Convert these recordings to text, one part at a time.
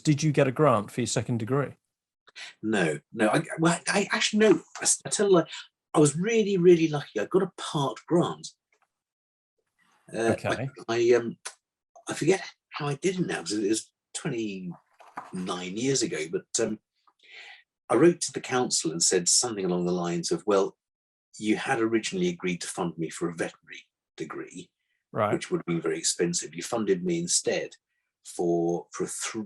did you get a grant for your second degree? No. I actually no. I tell you, I was really, really lucky. I got a part grant. Okay. I forget how I did it now, because it was 29 years ago. But I wrote to the council and said something along the lines of, well, you had originally agreed to fund me for a veterinary degree, Right. which would have been very expensive. You funded me instead for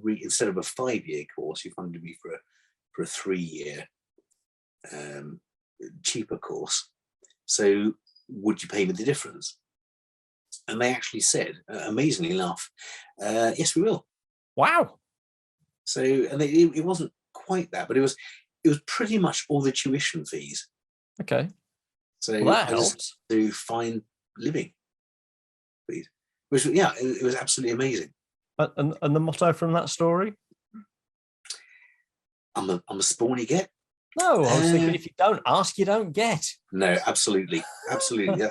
instead of a 5-year course, you funded me for a 3-year cheaper course. So would you pay me the difference? And they actually said, amazingly enough, yes, we will. Wow. So, and it wasn't quite that, but it was pretty much all the tuition fees. Okay. So well, that I helps. just had to find living, please. Which, yeah, it was absolutely amazing. And the motto from that story? I'm a spawn you get. No, I was thinking, if you don't ask, you don't get. No, absolutely, absolutely. Yeah.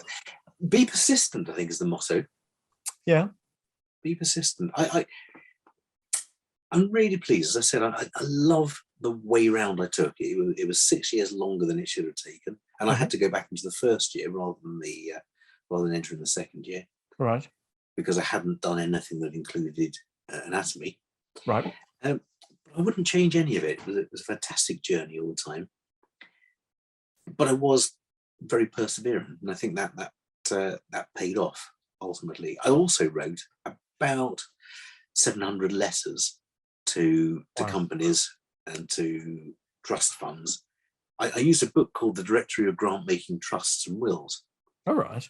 Be persistent, I think, is the motto. Yeah. Be persistent. I'm really pleased. As I said, I love the way round I took it. It was 6 years longer than it should have taken, and I had to go back into the first year rather than entering the second year. Right. Because I hadn't done anything that included anatomy. Right. I wouldn't change any of it. It was a fantastic journey all the time. But I was very perseverant, and I think that paid off ultimately. I also wrote about 700 letters to companies and to trust funds. I used a book called The Directory of Grant-Making Trusts and Wills. All right.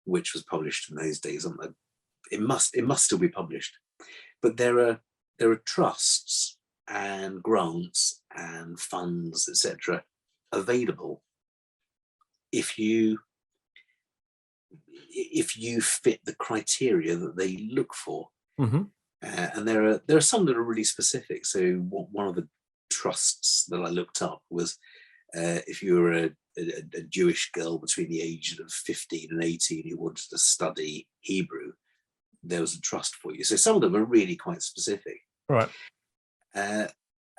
Which was published in those days. It must still be published. But there are trusts and grants and funds, etc., available if you fit the criteria that they look for. Mm-hmm. And there are some that are really specific. So one of the trusts that I looked up was if you were a Jewish girl between the ages of 15 and 18 who wanted to study Hebrew, there was a trust for you. So some of them are really quite specific. Right. And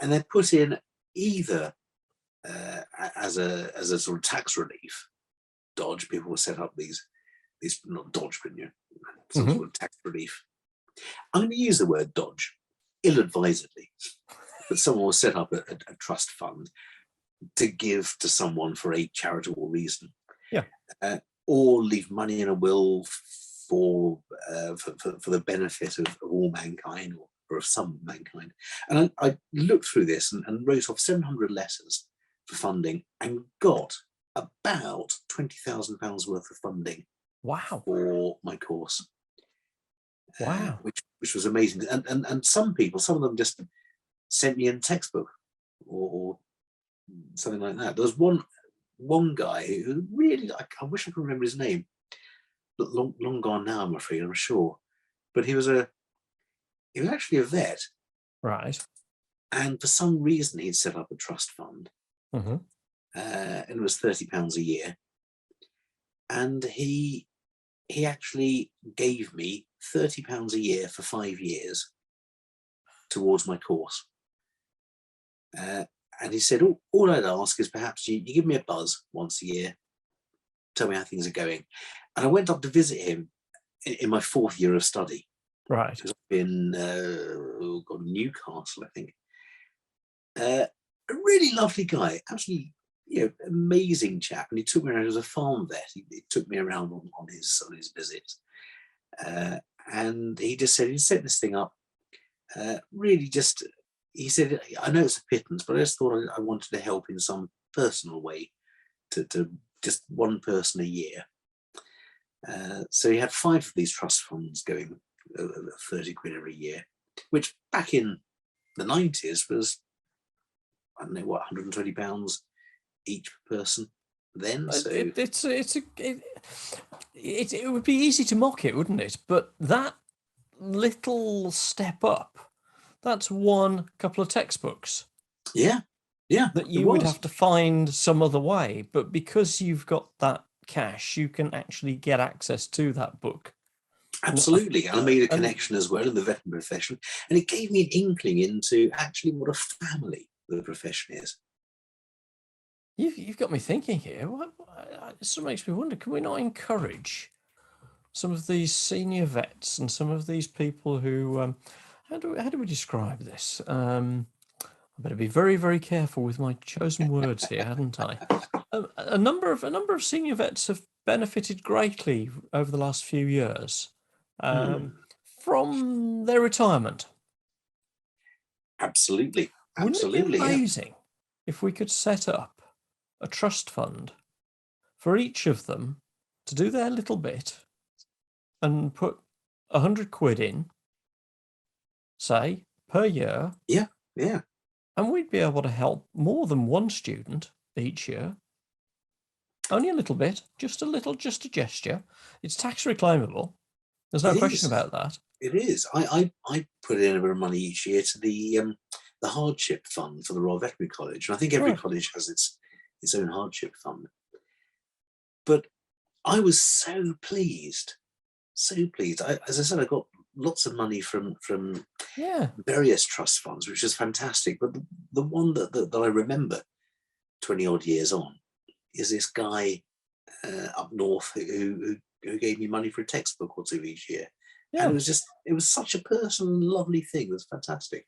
they're put in either as a sort of tax relief dodge. People will set up these not dodge, but some sort of tax relief. I'm going to use the word dodge ill-advisedly, but someone will set up a trust fund to give to someone for a charitable reason. Yeah. Or leave money in a will for the benefit of all mankind, or of some mankind. And I looked through this and wrote off 700 letters for funding and got about £20,000 worth of funding. Wow. For my course. Wow. Which was amazing. And some of them just sent me a textbook or something like that. There was one guy who really, I wish I could remember his name, but long gone now, I'm afraid, I'm sure. But he was actually a vet. Right. And for some reason he'd set up a trust fund. Mm-hmm. And it was £30 a year. And he actually gave me £30 a year for 5 years towards my course. And he said, all I'd ask is perhaps you give me a buzz once a year, tell me how things are going. And I went up to visit him in my 4th year of study. Right. It was in Newcastle, I think. A really lovely guy, absolutely amazing chap. And he took me around as a farm vet. He took me around on his visits. And he just said, he'd set this thing up. Really just, he said, I know it's a pittance, but I just thought I wanted to help in some personal way to just one person a year. So he had 5 of these trust funds going, 30 quid every year, which back in the 90s was, I don't know what, £120 each person then. So it would be easy to mock it, wouldn't it? But that little step up, that's one couple of textbooks. Yeah. That you would have to find some other way. But because you've got that cash, you can actually get access to that book. Absolutely. And I made a And connection as well in the veterinary profession. And it gave me an inkling into actually what a family the profession is. you've got me thinking here. It sort of makes me wonder, can we not encourage some of these senior vets and some of these people who, how do we describe this? I better be very, very careful with my chosen words here, hadn't I? A number of senior vets have benefited greatly over the last few years from their retirement. Absolutely. Wouldn't it be Absolutely. Yeah. amazing if we could set up a trust fund for each of them to do their little bit and put 100 quid in, say, per year, Yeah. Yeah. and we'd be able to help more than one student each year. Only a little bit, just a gesture. It's tax reclaimable. There's no It question is. about that. It is. I put in a bit of money each year to the hardship fund for the Royal Veterinary College. And I think every Right. college has its own hardship fund. But I was so pleased. So pleased. As I said, I got lots of money from Yeah. various trust funds, which is fantastic. But the one that I remember 20 odd years on is this guy up north who gave me money for a textbook or two each year. And Yeah. it was such a personal and lovely thing. It was fantastic.